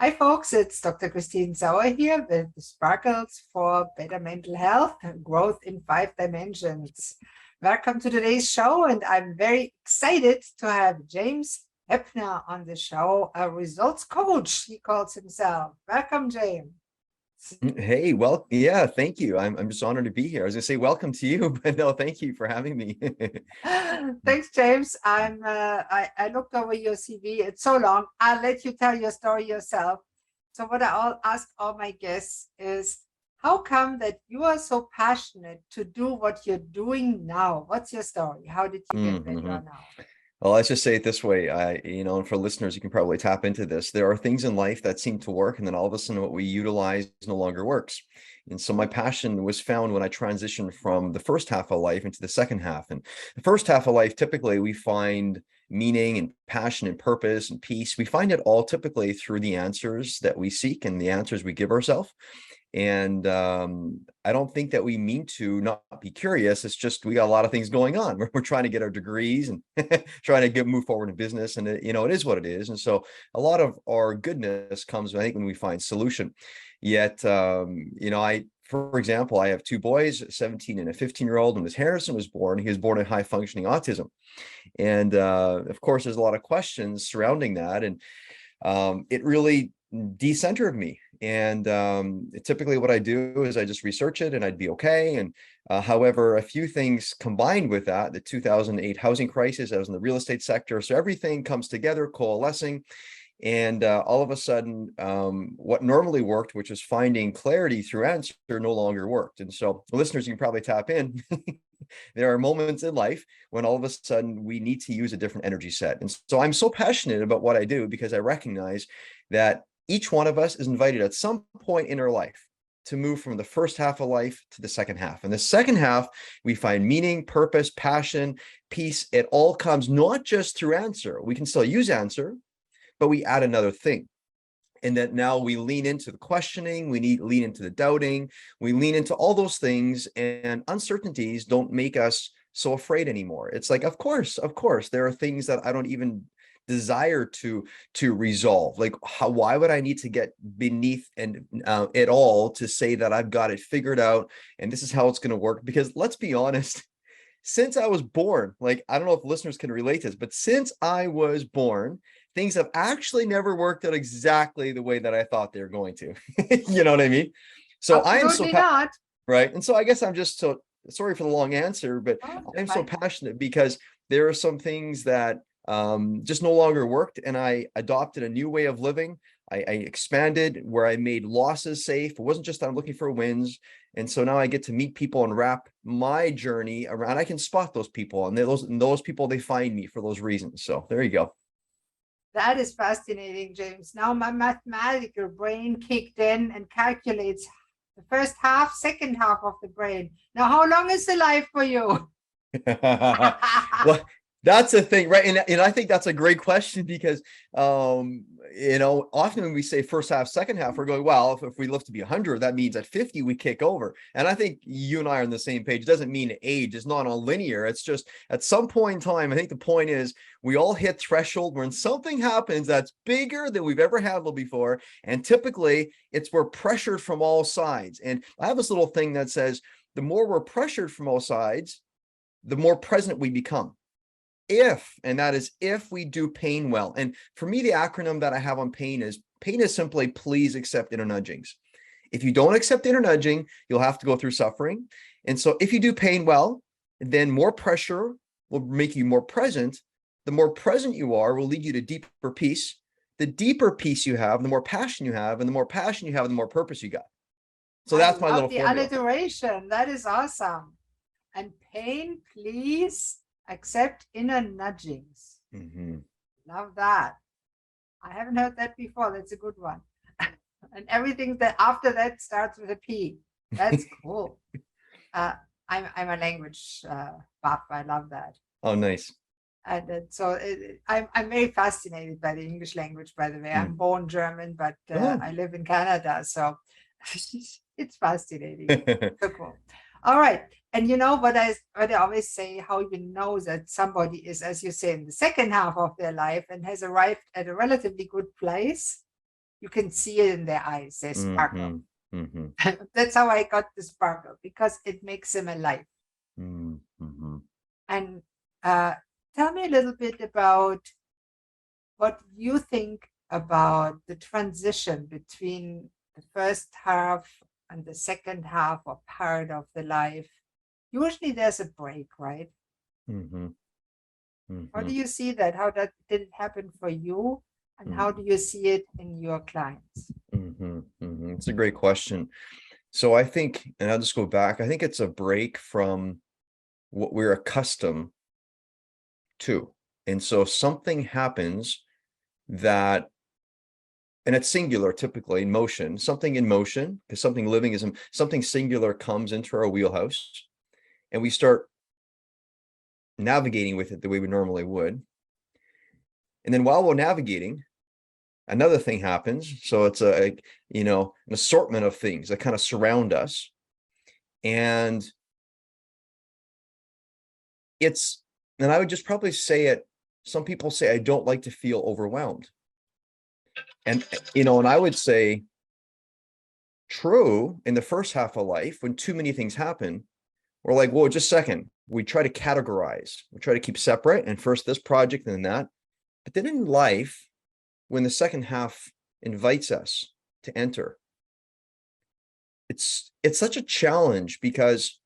Hi, folks. It's Dr. Christine Sauer here with Sparkles for Better Mental Health and Growth in 5 Dimensions. Welcome to today's show, and I'm very excited to have James Heppner on the show, a results coach, he calls himself. Welcome, James. Hey, well, yeah, thank you. I'm just honored to be here. I was gonna say welcome to you, but no, thank you for having me. Thanks, James. I looked over your CV. It's so long. I'll let you tell your story yourself. So what I'll ask all my guests is, how come that you are so passionate to do what you're doing now? What's your story? How did you get where you hmm are now? Well, let's just say it this way. And for listeners, you can probably tap into this. There are things in life that seem to work, and then all of a sudden what we utilize no longer works. And so my passion was found when I transitioned from the first half of life into the second half. And the first half of life, typically we find meaning and passion and purpose and peace. We find it all typically through the answers that we seek and the answers we give ourselves. And I don't think that we mean to not be curious. It's just we got a lot of things going on. We're trying to get our degrees and trying to move forward in business. And it is what it is. And so a lot of our goodness comes, I think, when we find solution. Yet, for example, I have two boys, a 17 and a 15-year-old. And when Harrison was born, he was born in high functioning autism. And of course, there's a lot of questions surrounding that. And it really decentered me. And typically what I do is I just research it and I'd be okay. And however, a few things combined with that, the 2008 housing crisis, I was in the real estate sector. So everything comes together, coalescing. And all of a sudden, what normally worked, which was finding clarity through answer, no longer worked. And so listeners, you can probably tap in. There are moments in life when all of a sudden we need to use a different energy set. And so I'm so passionate about what I do because I recognize that each one of us is invited at some point in our life to move from the first half of life to the second half. And the second half, we find meaning, purpose, passion, peace. It all comes not just through answer. We can still use answer, but we add another thing. And that now we lean into the questioning, lean into the doubting, we lean into all those things, and uncertainties don't make us so afraid anymore. It's like, of course, there are things that I don't even desire to resolve. Like, why would I need to get beneath and it all to say that I've got it figured out and this is how it's going to work? Because let's be honest, since I was born, like, I don't know if listeners can relate to this, but since I was born, things have actually never worked out exactly the way that I thought they were going to. You know what I mean? So I am so Absolutely not. right. And so I guess I'm just so sorry for the long answer, but Oh, I'm so fine. passionate because there are some things that just no longer worked, and I adopted a new way of living. I expanded where I made losses safe. It wasn't just that I'm looking for wins. And so now I get to meet people and wrap my journey around. I can spot those people, and those people, they find me for those reasons. So there you go. That is fascinating, James. Now my mathematical brain kicked in and calculates the first half, second half of the brain. Now, how long is the life for you? Well, that's a thing, right? And I think that's a great question because often when we say first half, second half, we're going, well, if we live to be 100, that means at 50 we kick over. And I think you and I are on the same page. It doesn't mean age, it's not all linear. It's just at some point in time, I think the point is we all hit threshold when something happens that's bigger than we've ever handled before. And typically it's we're pressured from all sides. And I have this little thing that says the more we're pressured from all sides, the more present we become. And that is if we do pain well. And for me, the acronym that I have on pain is simply please accept inner nudgings. If you don't accept inner nudging, you'll have to go through suffering. And so if you do pain well, then more pressure will make you more present. The more present you are will lead you to deeper peace. The deeper peace you have, the more passion you have, and the more passion you have, the more purpose you got. So I that's my love little the formula. alliteration. That is awesome. And pain, please accept inner nudgings. Mm-hmm. Love that. I haven't heard that before. That's a good one. And everything that after that starts with a P. That's cool. Uh, I'm a language buff. I love that. Oh, nice. And so I'm very fascinated by the English language, by the way. I'm Mm. born German, but Oh. I live in Canada. So it's fascinating. So cool. All right. And you know what I always say, how you know that somebody is, as you say, in the second half of their life and has arrived at a relatively good place You can see it in their eyes, they sparkle. Mm-hmm. Mm-hmm. That's how I got the sparkle, because it makes them alive. Mm-hmm. And uh, tell me a little bit about what you think about the transition between the first half and the second half or part of the life. Usually there's a break, right? Mm-hmm. How Mm-hmm. do you see that? How that didn't happen for you? And how do you see it in your clients? Mm-hmm. Mm-hmm. It's a great question. So I think, and I'll just go back, I think it's a break from what we're accustomed to. And so something happens that, and it's singular typically in motion, something in motion, because something living is something singular comes into our wheelhouse and we start navigating with it the way we normally would. And then while we're navigating, another thing happens. So it's an assortment of things that kind of surround us. And and I would just probably say it. Some people say, I don't like to feel overwhelmed. And, and I would say, true, in the first half of life, when too many things happen, we're like, whoa, just a second. We try to categorize, we try to keep separate, and first this project and then that. But then in life, when the second half invites us to enter, it's such a challenge because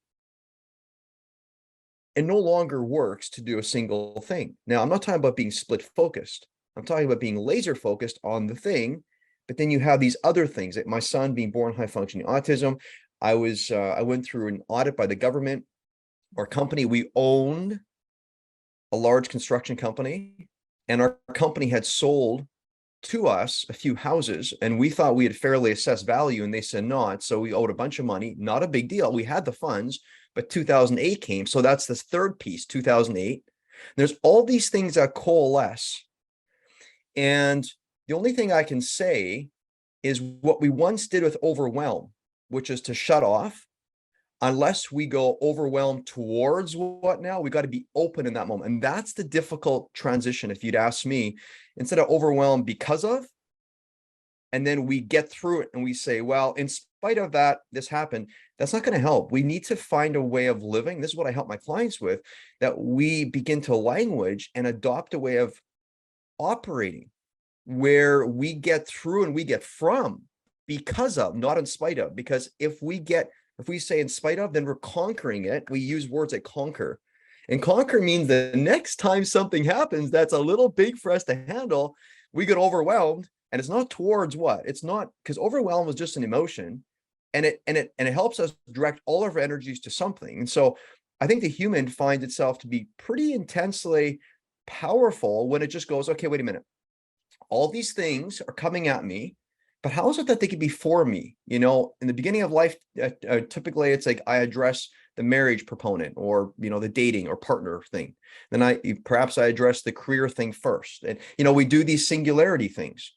it no longer works to do a single thing. Now, I'm not talking about being split focused. I'm talking about being laser focused on the thing, but then you have these other things. Like my son being born high functioning autism, I went through an audit by the government. Our company, we owned a large construction company, and our company had sold to us a few houses, and we thought we had fairly assessed value, and they said not. So we owed a bunch of money. Not a big deal. We had the funds, but 2008 came. So that's this third piece, 2008. There's all these things that coalesce. And the only thing I can say is what we once did with overwhelm, which is to shut off. Unless we go overwhelmed towards what now, we got to be open in that moment. And that's the difficult transition. If you'd ask me, instead of overwhelmed because of, and then we get through it and we say, well, in spite of that, this happened. That's not going to help. We need to find a way of living. This is what I help my clients with, that we begin to language and adopt a way of operating where we get through and we get from because of, not in spite of. Because if we say in spite of, then we're conquering it. We use words like conquer. And conquer means the next time something happens that's a little big for us to handle, we get overwhelmed. And it's not towards what? It's not, because overwhelm was just an emotion. And it helps us direct all of our energies to something. And so I think the human finds itself to be pretty intensely powerful when it just goes, okay, wait a minute. All these things are coming at me, but how is it that they could be for me? In the beginning of life, typically it's like I address the marriage proponent or, the dating or partner thing. Then perhaps I address the career thing first. And, we do these singularity things.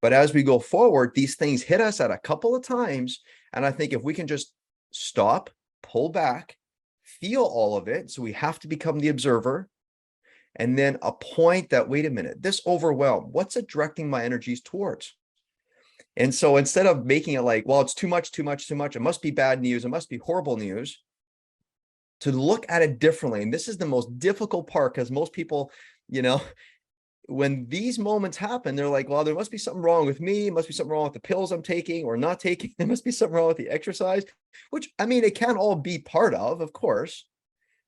But as we go forward, these things hit us at a couple of times. And I think if we can just stop, pull back, feel all of it. So we have to become the observer. And then a point that, wait a minute, this overwhelm, what's it directing my energies towards? And so instead of making it like, well, it's too much, too much, too much, it must be bad news, it must be horrible news, to look at it differently. And this is the most difficult part, because most people, when these moments happen, they're like, well, there must be something wrong with me. It must be something wrong with the pills I'm taking or not taking. There must be something wrong with the exercise, which, I mean, it can all be part of course.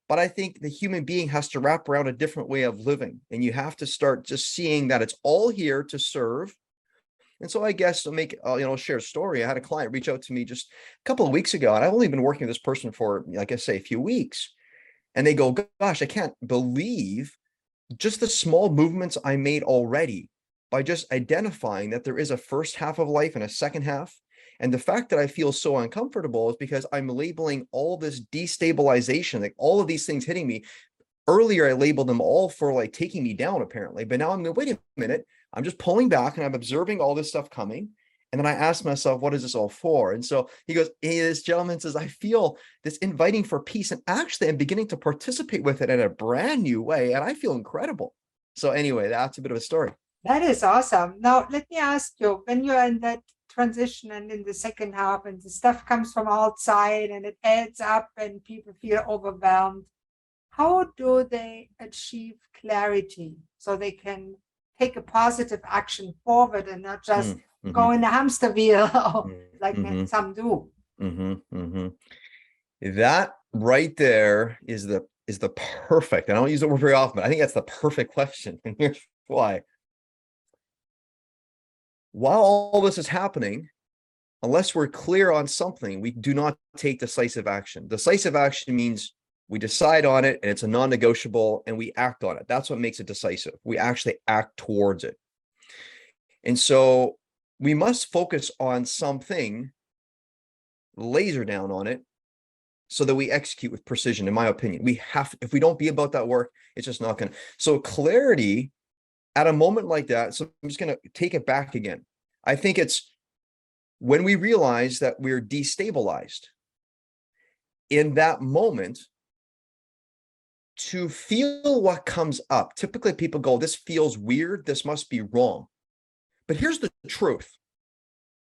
But I think the human being has to wrap around a different way of living. And you have to start just seeing that it's all here to serve. And so I guess to share a story. I had a client reach out to me just a couple of weeks ago, and I've only been working with this person for, like I say, a few weeks. And they go, gosh, I can't believe just the small movements I made already by just identifying that there is a first half of life and a second half. And the fact that I feel so uncomfortable is because I'm labeling all this destabilization, like all of these things hitting me. Earlier, I labeled them all for like taking me down, apparently. But now I'm going, wait a minute, I'm just pulling back and I'm observing all this stuff coming. And then I asked myself, what is this all for? And so he goes, hey, this gentleman says, I feel this inviting for peace. And actually, I'm beginning to participate with it in a brand new way. And I feel incredible. So anyway, that's a bit of a story. That is awesome. Now, let me ask you, when you're in that transition and in the second half, and the stuff comes from outside and it adds up and people feel overwhelmed, how do they achieve clarity so they can take a positive action forward and not just Mm, mhm, go in the hamster wheel mm, like mhm, some do? mhm, mhm. That right there is the perfect, I don't use the word very often, but I think that's the perfect question. And here's why. While all this is happening, unless we're clear on something, we do not take decisive action. Decisive action means we decide on it and it's a non-negotiable and we act on it. That's what makes it decisive. We actually act towards it. And so we must focus on something, laser down on it, so that we execute with precision, in my opinion. We have, if we don't be about that work, it's just not going to. So clarity at a moment like that. So I'm just going to take it back again. I think it's when we realize that we're destabilized in that moment, to feel what comes up. Typically people go, this feels weird, this must be wrong. But here's the truth.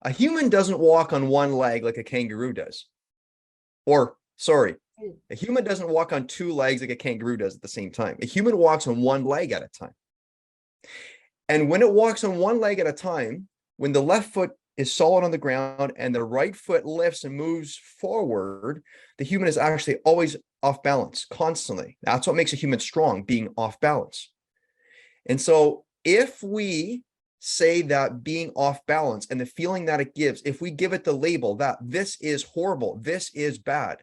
A human doesn't walk on one leg like a kangaroo does. Or, sorry, a human doesn't walk on two legs like a kangaroo does at the same time. A human walks on one leg at a time. And when it walks on one leg at a time, when the left foot is solid on the ground and the right foot lifts and moves forward, the human is actually always off balance constantly. That's what makes a human strong, being off balance. And so if we say that being off balance and the feeling that it gives, if we give it the label that this is horrible, this is bad,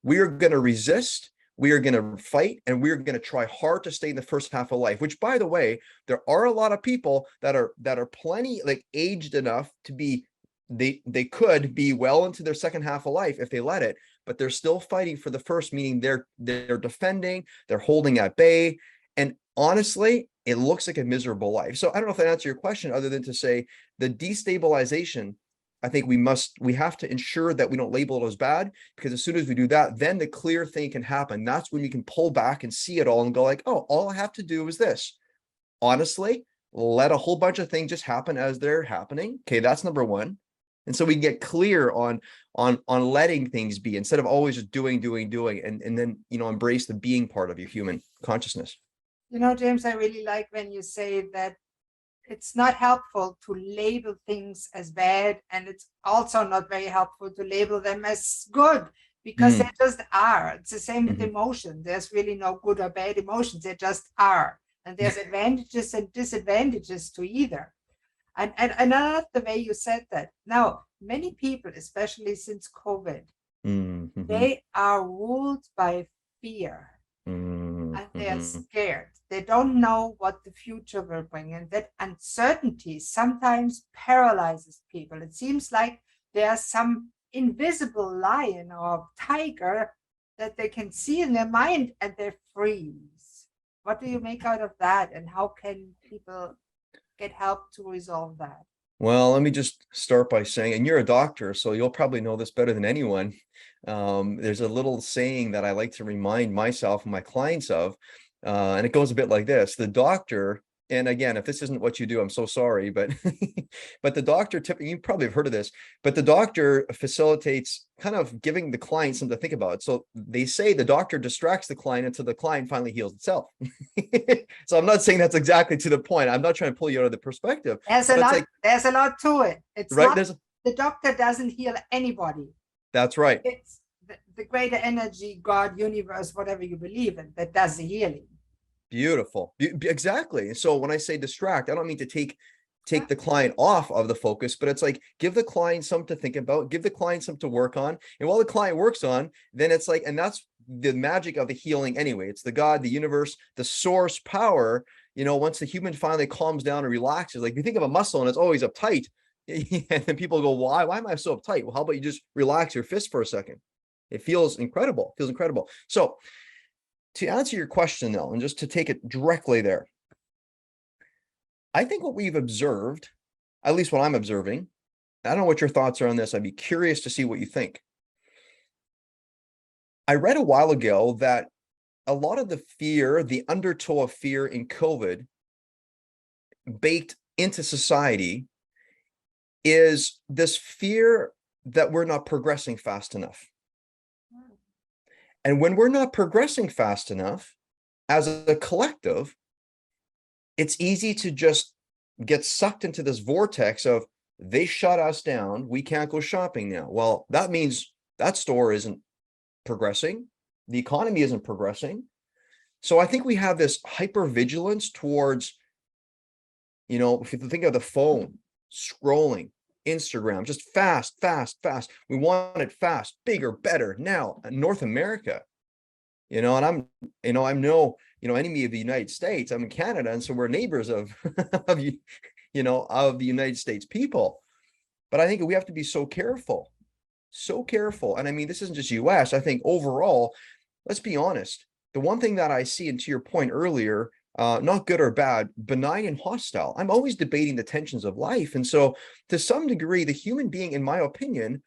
we are going to resist, we are going to fight, and we're going to try hard to stay in the first half of life, which, by the way, there are a lot of people that are plenty like aged enough to be, they could be well into their second half of life if they let it, but they're still fighting for the first, meaning they're defending, they're holding at bay. And honestly, it looks like a miserable life. So I don't know if that answers your question, other than to say the destabilization, I think we have to ensure that we don't label it as bad, because as soon as we do that, then the clear thing can happen. That's when we can pull back and see it all and go like, oh, all I have to do is this. Honestly, let a whole bunch of things just happen as they're happening. Okay, that's number one. And so we get clear on letting things be, instead of always just doing, and then, embrace the being part of your human consciousness. You know, James, I really like when you say that it's not helpful to label things as bad, and it's also not very helpful to label them as good, because they Mm, just are. It's the same with mhm. emotion. There's really no good or bad emotions. They just are. And there's advantages and disadvantages to either. And I love the way you said that. Now, many people, especially since COVID, Mm, mhm, they are ruled by fear mm, and they are mhm. scared. They don't know what the future will bring. And that uncertainty sometimes paralyzes people. It seems like there's some invisible lion or tiger that they can see in their mind and they freeze. What do you make out of that? And how can people get help to resolve that? Well, let me just start by saying, and you're a doctor, so you'll probably know this better than anyone. There's a little saying that I like to remind myself and my clients of, and it goes a bit like this. The doctor, and again, if this isn't what you do, I'm so sorry, but but the doctor, you probably have heard of this, but the doctor facilitates kind of giving the client something to think about. So they say the doctor distracts the client until the client finally heals itself. So I'm not saying that's exactly to the point. I'm not trying to pull you out of the perspective, There's a but it's lot, like, there's a lot to it. It's right, not, there's, the doctor doesn't heal anybody. that's right. It's the greater energy, God, universe, whatever you believe in, that does the healing. Beautiful. Exactly. And so when I say distract, I don't mean to Yeah. take the client off of the focus, but it's like, give the client something to think about, give the client something to work on. And while the client works on, then it's like, and that's the magic of the healing anyway. It's the God, the universe, the source power. Once the human finally calms down and relaxes, like you think of a muscle and it's always uptight. And then people go, why am I so uptight? Well, how about you just relax your fist for a second? It feels incredible. It feels incredible. So to answer your question though, and just to take it directly there, I think what we've observed, at least what I'm observing, I don't know what your thoughts are on this. I'd be curious to see what you think. I read a while ago that a lot of the fear, the undertow of fear in COVID baked into society is this fear that we're not progressing fast enough. And when we're not progressing fast enough as a collective, it's easy to just get sucked into this vortex of they shut us down. We can't go shopping now. Well, that means that store isn't progressing. The economy isn't progressing. So I think we have this hypervigilance towards, if you think of the phone, scrolling, Instagram, just fast, fast, fast. We want it fast, bigger, better now. North America, and I'm no, enemy of the United States. I'm in Canada, and so we're neighbors of, of the United States people. But I think we have to be so careful. And I mean, this isn't just US. I think overall, let's be honest. The one thing that I see, and to your point earlier, not good or bad, benign and hostile. I'm always debating the tensions of life. And so to some degree, the human being, in my opinion,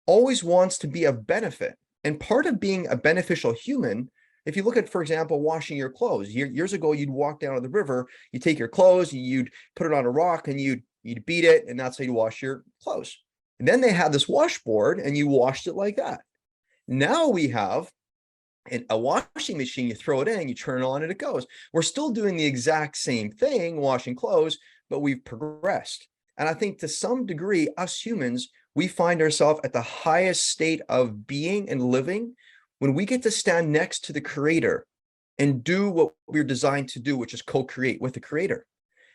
always wants to be of benefit. And part of being a beneficial human, if you look at, for example, washing your clothes, years ago, you'd walk down to the river, you take your clothes, you'd put it on a rock and you'd beat it. And that's how you wash your clothes. And then they had this washboard and you washed it like that. Now we have a washing machine, you throw it in, you turn it on and it goes. We're still doing the exact same thing, washing clothes, but we've progressed. And I think to some degree, us humans, we find ourselves at the highest state of being and living when we get to stand next to the creator and do what we're designed to do, which is co-create with the creator.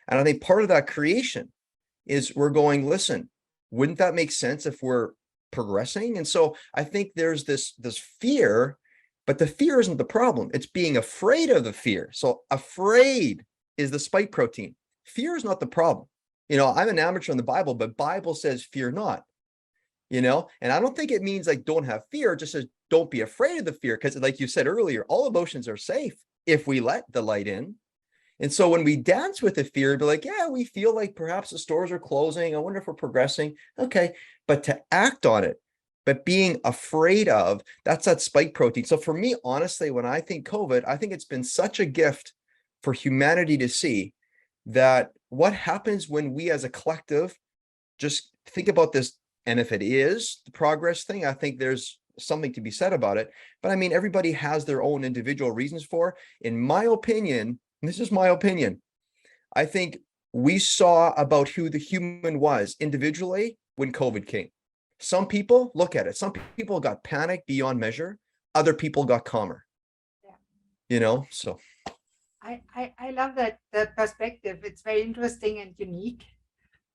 And I think part of that creation is we're going, listen, wouldn't that make sense if we're progressing? And so I think there's this fear, but the fear isn't the problem. It's being afraid of the fear. So afraid is the spike protein. Fear is not the problem. I'm an amateur in the Bible, but Bible says fear not, and I don't think it means like don't have fear. It just says don't be afraid of the fear. Because like you said earlier, all emotions are safe if we let the light in. And so when we dance with the fear, be like, yeah, we feel like perhaps the stores are closing. I wonder if we're progressing. Okay. But to act on it, but being afraid of, that's that spike protein. So for me, honestly, when I think COVID, I think it's been such a gift for humanity to see that what happens when we as a collective just think about this. And if it is the progress thing, I think there's something to be said about it. But I mean, everybody has their own individual reasons for. In my opinion, and this is my opinion, I think we saw about who the human was individually when COVID came. Some people, look at it, some people got panicked beyond measure. Other people got calmer. Yeah. So. I love that perspective. It's very interesting and unique,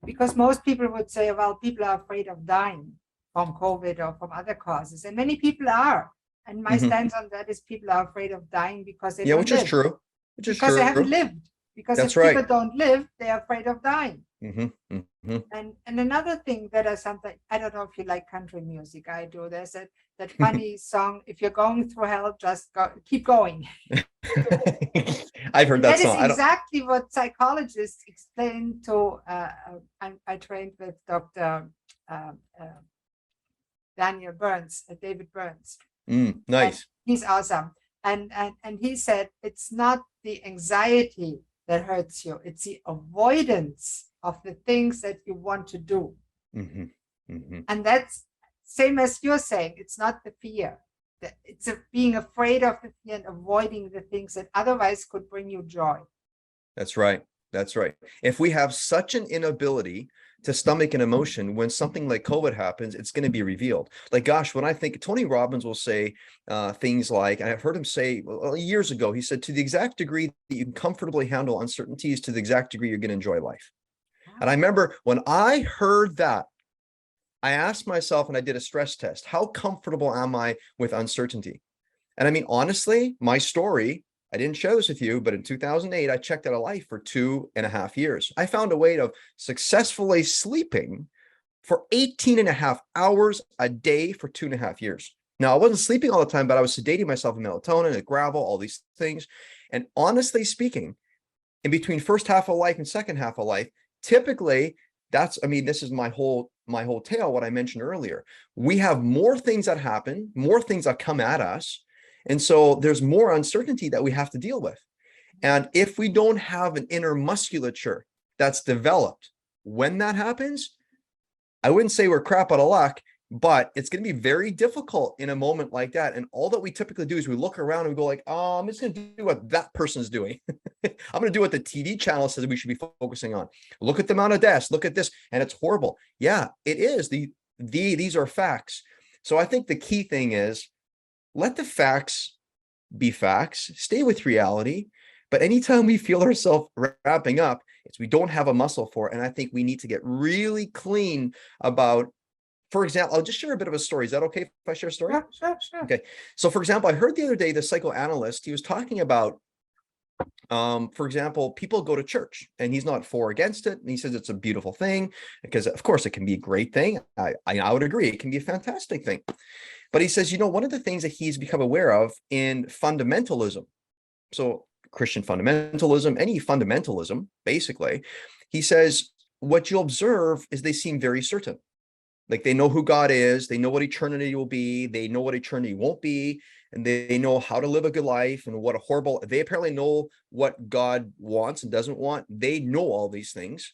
because most people would say, well, people are afraid of dying from COVID or from other causes. And many people are. And my stance on that is people are afraid of dying because they don't which live. is true. Because they haven't lived. Because That's if people right. don't live, they're afraid of dying. And another thing that is something, I don't know if you like country music. I do. There's that funny song, if you're going through hell, just keep going. I've heard that song. That is exactly what psychologists explain to, I trained with Dr. David Burns. Nice. And he's awesome. And he said, it's not the anxiety that hurts you. It's the avoidance of the things that you want to do. And that's same as you're saying. It's not the fear. It's being afraid of the fear and avoiding the things that otherwise could bring you joy. That's right. That's right. If we have such an inability to stomach an emotion, when something like COVID happens, it's going to be revealed. Like, gosh, when I think Tony Robbins will say things like, and I've heard him say years ago, he said, to the exact degree that you can comfortably handle uncertainties, to the exact degree you're going to enjoy life. And I remember when I heard that, I asked myself, and I did a stress test, how comfortable am I with uncertainty? And I mean, honestly, my story, I didn't share this with you, but in 2008, I checked out of life for 2.5 years. I found a way of successfully sleeping for 18.5 hours a day for 2.5 years. Now, I wasn't sleeping all the time, but I was sedating myself with melatonin and gravel, all these things. And honestly speaking, in between first half of life and second half of life, typically, this is my whole tale, what I mentioned earlier. We have more things that happen, more things that come at us. And so there's more uncertainty that we have to deal with. And if we don't have an inner musculature that's developed, when that happens, I wouldn't say we're crap out of luck, but it's going to be very difficult in a moment like that. And all that we typically do is we look around and we go like, oh, I'm just going to do what that person's doing. I'm going to do what the TV channel says we should be focusing on. Look at the amount of deaths. Look at this. And it's horrible. Yeah, it is. These are facts. So I think the key thing is let the facts be facts, stay with reality. But anytime we feel ourselves wrapping up, we don't have a muscle for it. And I think we need to get really clean about, for example, I'll just share a bit of a story. Is that okay if I share a story? Sure. Okay. So for example, I heard the other day, the psychoanalyst, he was talking about, for example, people go to church and he's not for or against it. And he says it's a beautiful thing because of course it can be a great thing. I would agree. It can be a fantastic thing. But he says, one of the things that he's become aware of in fundamentalism, so Christian fundamentalism, any fundamentalism, basically, he says, what you'll observe is they seem very certain. Like they know who God is, they know what eternity will be, they know what eternity won't be, and they know how to live a good life and what a horrible, they apparently know what God wants and doesn't want. They know all these things.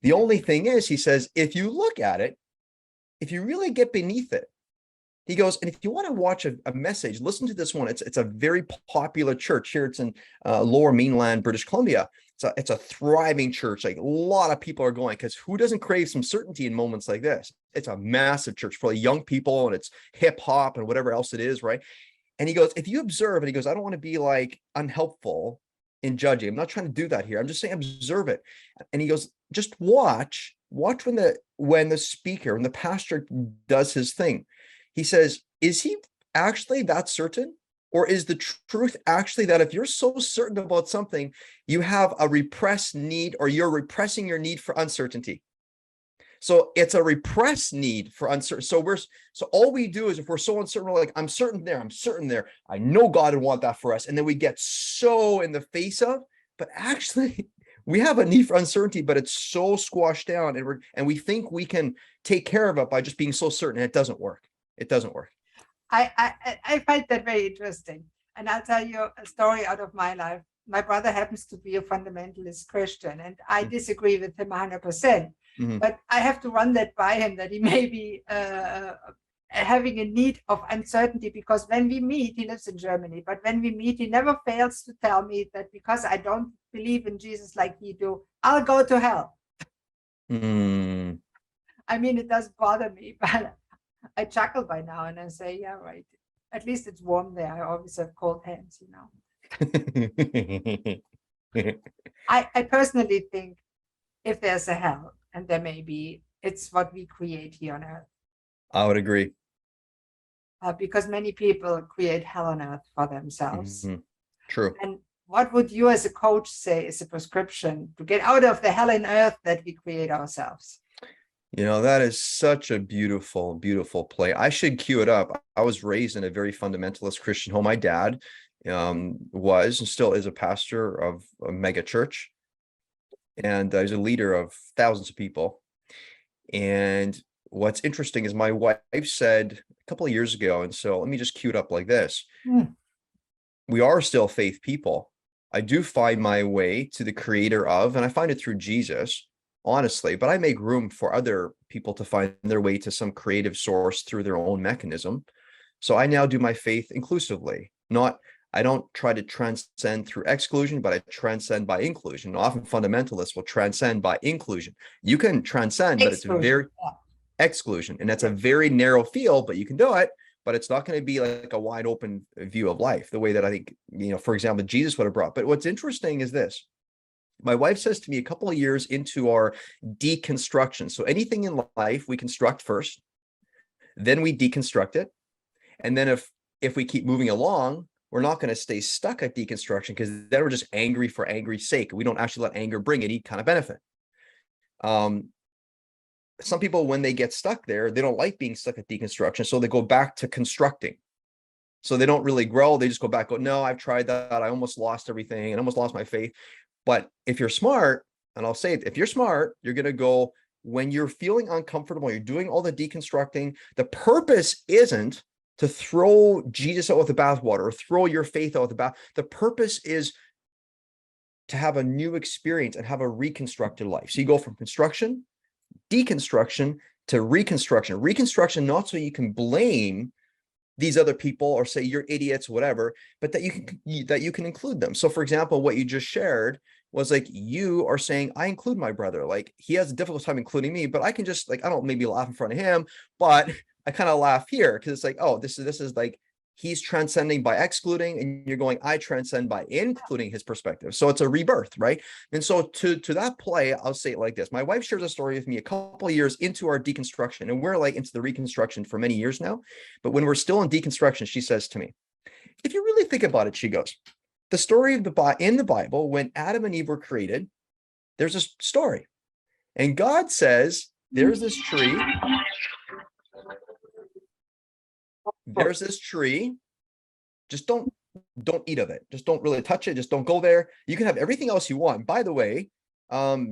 The only thing is, he says, if you look at it, if you really get beneath it, he goes, and if you want to watch a message, listen to this one. It's a very popular church here. It's in Lower Mainland, British Columbia. It's a thriving church. Like a lot of people are going because who doesn't crave some certainty in moments like this? It's a massive church for young people and it's hip hop and whatever else it is, right? And he goes, if you observe, and he goes, I don't want to be like unhelpful in judging. I'm not trying to do that here. I'm just saying observe it. And he goes, just watch when the speaker, when the pastor does his thing. He says, is he actually that certain? Or is the truth actually that if you're so certain about something, you have a repressed need or you're repressing your need for uncertainty? So it's a repressed need for uncertainty. So all we do is if we're so uncertain, we're like, I'm certain there. I know God would want that for us. And then we get so in the face of, but actually we have a need for uncertainty, but it's so squashed down and we think we can take care of it by just being so certain. And it doesn't work. It doesn't work. I find that very interesting. And I'll tell you a story out of my life. My brother happens to be a fundamentalist Christian, and I disagree with him 100%. Mm-hmm. But I have to run that by him that he may be having a need of uncertainty, because when we meet, he lives in Germany, but when we meet, he never fails to tell me that because I don't believe in Jesus like he do, I'll go to hell. Mm. I mean, it does bother me, but I chuckle by now and I say, yeah, right. At least it's warm there. I always have cold hands, I personally think if there's a hell, and there may be, it's what we create here on earth. I would agree. Because many people create hell on earth for themselves. Mm-hmm. True. And what would you as a coach say is a prescription to get out of the hell on earth that we create ourselves? That is such a beautiful, beautiful play. I should cue it up. I was raised in a very fundamentalist Christian home. My dad was and still is a pastor of a mega church. And he's a leader of thousands of people. And what's interesting is my wife said a couple of years ago, and so let me just cue it up like this. We are still faith people. I do find my way to the creator of, and I find it through Jesus, honestly, but I make room for other people to find their way to some creative source through their own mechanism. So I now do my faith inclusively. I don't try to transcend through exclusion, but I transcend by inclusion. Often fundamentalists will transcend by inclusion. You can transcend, but it's very exclusion. And that's a very narrow field, but you can do it, but it's not going to be like a wide open view of life, the way that I think, for example, Jesus would have brought. But what's interesting is this. My wife says to me a couple of years into our deconstruction. So anything in life we construct first, then we deconstruct it. And then if we keep moving along, we're not going to stay stuck at deconstruction, because then we're just angry for angry's sake. We don't actually let anger bring any kind of benefit. Some people, when they get stuck there, they don't like being stuck at deconstruction. So they go back to constructing. So they don't really grow. They just go back, no, I've tried that. I almost lost everything and almost lost my faith. But if you're smart, and I'll say it, if you're smart, you're going to go, when you're feeling uncomfortable, you're doing all the deconstructing, the purpose isn't to throw Jesus out with the bathwater or throw your faith out with the bath. The purpose is to have a new experience and have a reconstructed life. So you go from construction, deconstruction to reconstruction. Reconstruction, not so you can blame these other people or say you're idiots, whatever, but that you can include them. So for example, what you just shared was like, you are saying, I include my brother. Like, he has a difficult time including me, but I can just like, I don't maybe laugh in front of him, but I kind of laugh here because it's like, oh, this is like, he's transcending by excluding, and you're going, I transcend by including his perspective. So it's a rebirth, right? And so to that play, I'll say it like this. My wife shares a story with me a couple of years into our deconstruction, and we're like into the reconstruction for many years now. But when we're still in deconstruction, she says to me, if you really think about it, she goes, the story of in the Bible, when Adam and Eve were created, there's a story. And God says, there's this tree. There's this tree. Just don't eat of it. Just don't really touch it. Just don't go there. You can have everything else you want. By the way,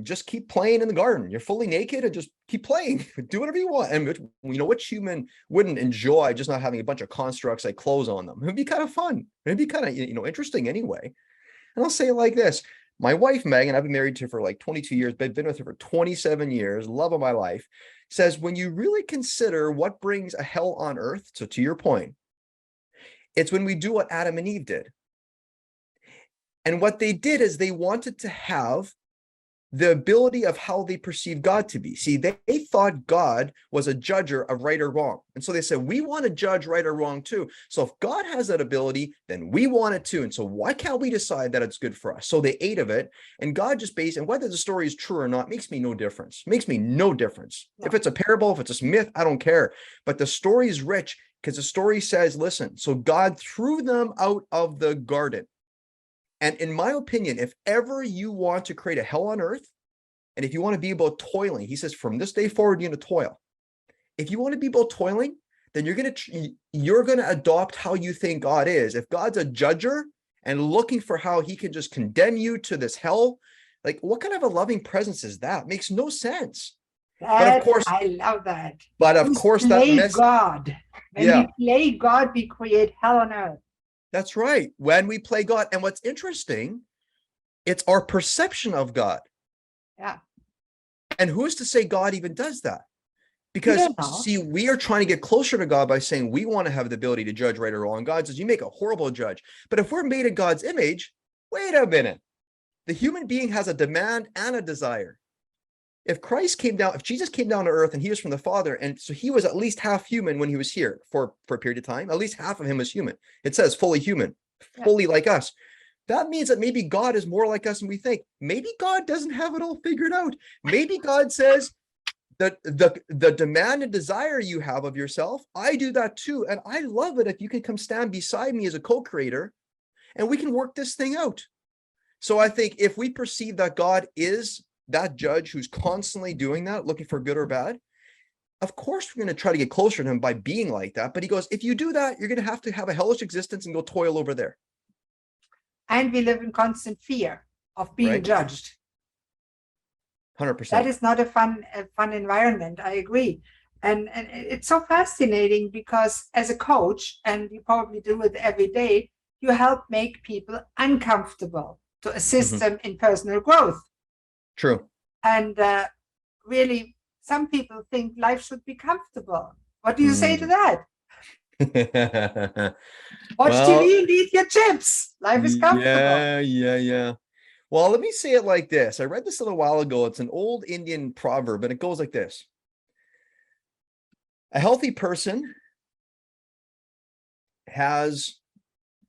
just keep playing in the garden. You're fully naked and just keep playing. Do whatever you want. And you know, which human wouldn't enjoy just not having a bunch of constructs like clothes on them? It'd be kind of fun. It'd be kind of, you know, interesting anyway. And I'll say it like this. My wife, Megan, I've been married to her for like 22 years, but been with her for 27 years, love of my life, says, when you really consider what brings a hell on earth, so to your point, it's when we do what Adam and Eve did. And what they did is they wanted to have the ability of how they perceive God to be. See, they thought God was a judger of right or wrong. And so they said, we want to judge right or wrong too. So if God has that ability, then we want it too. And so why can't we decide that it's good for us? So they ate of it, and God just based, and whether the story is true or not, makes me no difference. Makes me no difference. No. If it's a parable, if it's a myth, I don't care. But the story is rich because the story says, listen, so God threw them out of the garden. And in my opinion, if ever you want to create a hell on earth, and if you want to be about toiling, he says, from this day forward, you're going to toil. If you want to be about toiling, then you're going to adopt how you think God is. If God's a judger and looking for how he can just condemn you to this hell, like, what kind of a loving presence is that? Makes no sense. But of course, I love that. But of course, that mess. God. When we play God, we create hell on earth. That's right. When we play God. And what's interesting, it's our perception of God. Yeah. And who's to say God even does that? Because, see, we are trying to get closer to God by saying we want to have the ability to judge right or wrong. God says, you make a horrible judge. But if we're made in God's image, wait a minute. The human being has a demand and a desire. If Jesus came down to earth and he was from the Father, and so he was at least half human when he was here for a period of time, at least half of him was human. It says fully human, fully like us. That means that maybe God is more like us than we think. Maybe God doesn't have it all figured out. Maybe God says that the demand and desire you have of yourself, I do that too. And I love it if you can come stand beside me as a co-creator and we can work this thing out. So I think if we perceive that God is that judge who's constantly doing that, looking for good or bad, of course we're going to try to get closer to him by being like that. But he goes, if you do that, you're going to have a hellish existence and go toil over there. And we live in constant fear of being judged. 100%. That is not a fun environment. I agree. And it's so fascinating because as a coach, and you probably do it every day, you help make people uncomfortable to assist them in personal growth. True. And really, some people think life should be comfortable. What do you say to that? Watch TV and eat your chips. Life is comfortable. Yeah. Well, let me say it like this. I read this a little while ago. It's an old Indian proverb, and it goes like this. A healthy person has,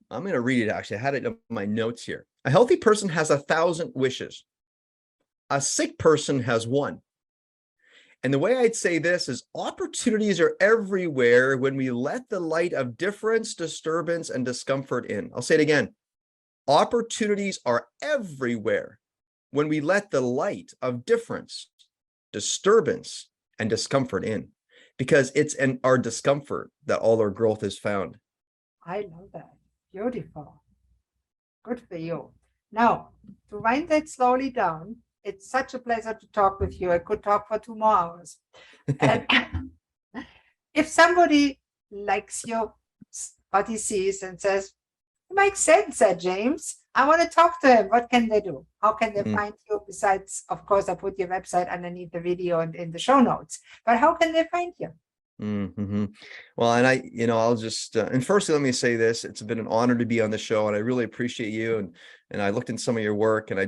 I'm going to read it actually. I had it in my notes here. A healthy person has 1,000 wishes. A sick person has one. And the way I'd say this is opportunities are everywhere when we let the light of difference, disturbance, and discomfort in. I'll say it again. Opportunities are everywhere when we let the light of difference, disturbance, and discomfort in. Because it's in our discomfort that all our growth is found. I love that. Beautiful. Good for you. Now, to wind that slowly down, it's such a pleasure to talk with you. I could talk for 2 more hours. And if somebody likes you, what he sees and says, it makes sense, James, I want to talk to him. What can they do? How can they Mm, find you? Besides, of course, I put your website underneath the video and in the show notes. But how can they find you? mm-hmm. Well, and I'll just, and firstly, let me say this, it's been an honor to be on the show, and I really appreciate you. And I looked in some of your work, and I'm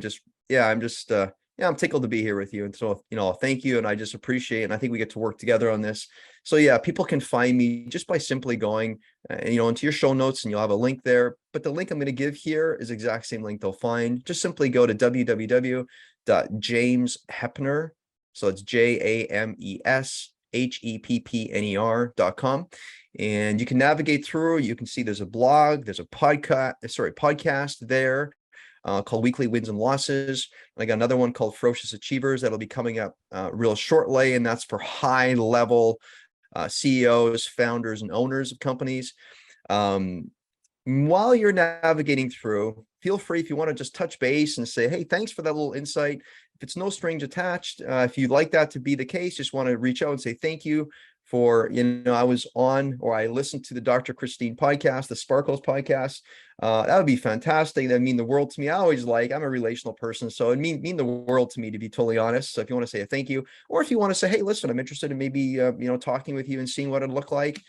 tickled to be here with you. And so, thank you. And I just appreciate, and I think we get to work together on this. So yeah, people can find me just by simply going, into your show notes, and you'll have a link there. But the link I'm going to give here is the exact same link they'll find. Just simply go to www.jamesheppner. So it's JAMESHEPPNER.com. And you can navigate through. You can see there's a blog, there's a podcast there called Weekly Wins and Losses. And I got another one called Ferocious Achievers that'll be coming up real shortly, and that's for high level CEOs, founders, and owners of companies. While you're navigating through, feel free if you want to just touch base and say, hey, thanks for that little insight. If it's no strings attached, if you'd like that to be the case, just want to reach out and say thank you for, I was on, or I listened to the Dr. Christine podcast, the Sparkles podcast. That would be fantastic. That'd mean the world to me. I'm a relational person, so it mean the world to me, to be totally honest. So if you want to say a thank you, or if you want to say, hey, listen, I'm interested in maybe, talking with you and seeing what it'd look like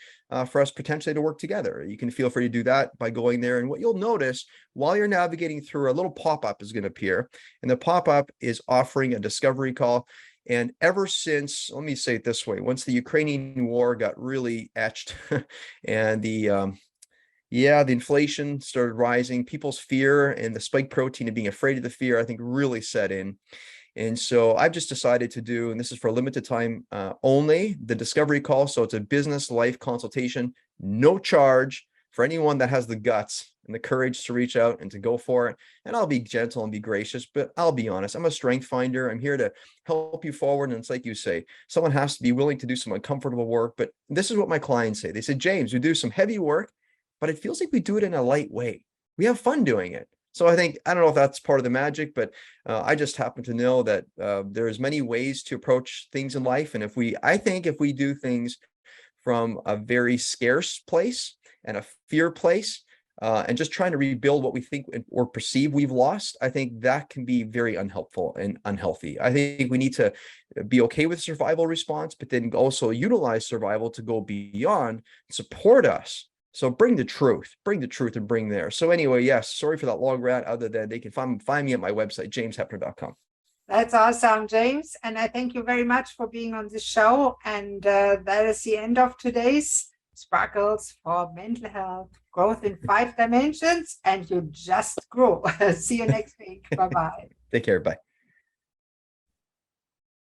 for us potentially to work together, you can feel free to do that by going there. And what you'll notice while you're navigating through, a little pop-up is going to appear, and the pop-up is offering a discovery call. And ever since, let me say it this way, once the Ukrainian war got really etched and the inflation started rising, people's fear and the spike protein and being afraid of the fear, I think, really set in. And so I've just decided to do, and this is for a limited time only, the discovery call. So it's a business life consultation, no charge, for anyone that has the guts and the courage to reach out and to go for it. And I'll be gentle and be gracious, but I'll be honest, I'm a strength finder. I'm here to help you forward. And it's like you say, someone has to be willing to do some uncomfortable work. But this is what my clients say. They said, James, we do some heavy work, but it feels like we do it in a light way. We have fun doing it. So I don't know if that's part of the magic, but I just happen to know that there's many ways to approach things in life. And I think if we do things from a very scarce place and a fear place, and just trying to rebuild what we think or perceive we've lost, I think that can be very unhelpful and unhealthy. I think we need to be okay with survival response, but then also utilize survival to go beyond, support us. So bring the truth and bring there. So anyway, yes, sorry for that long rant, other than they can find me at my website, jamesheppner.com. That's awesome, James. And I thank you very much for being on the show. And that is the end of today's Sparkles for Mental Health, Growth in 5 Dimensions. And you just grew. See you next week. Bye-bye. Take care. Bye.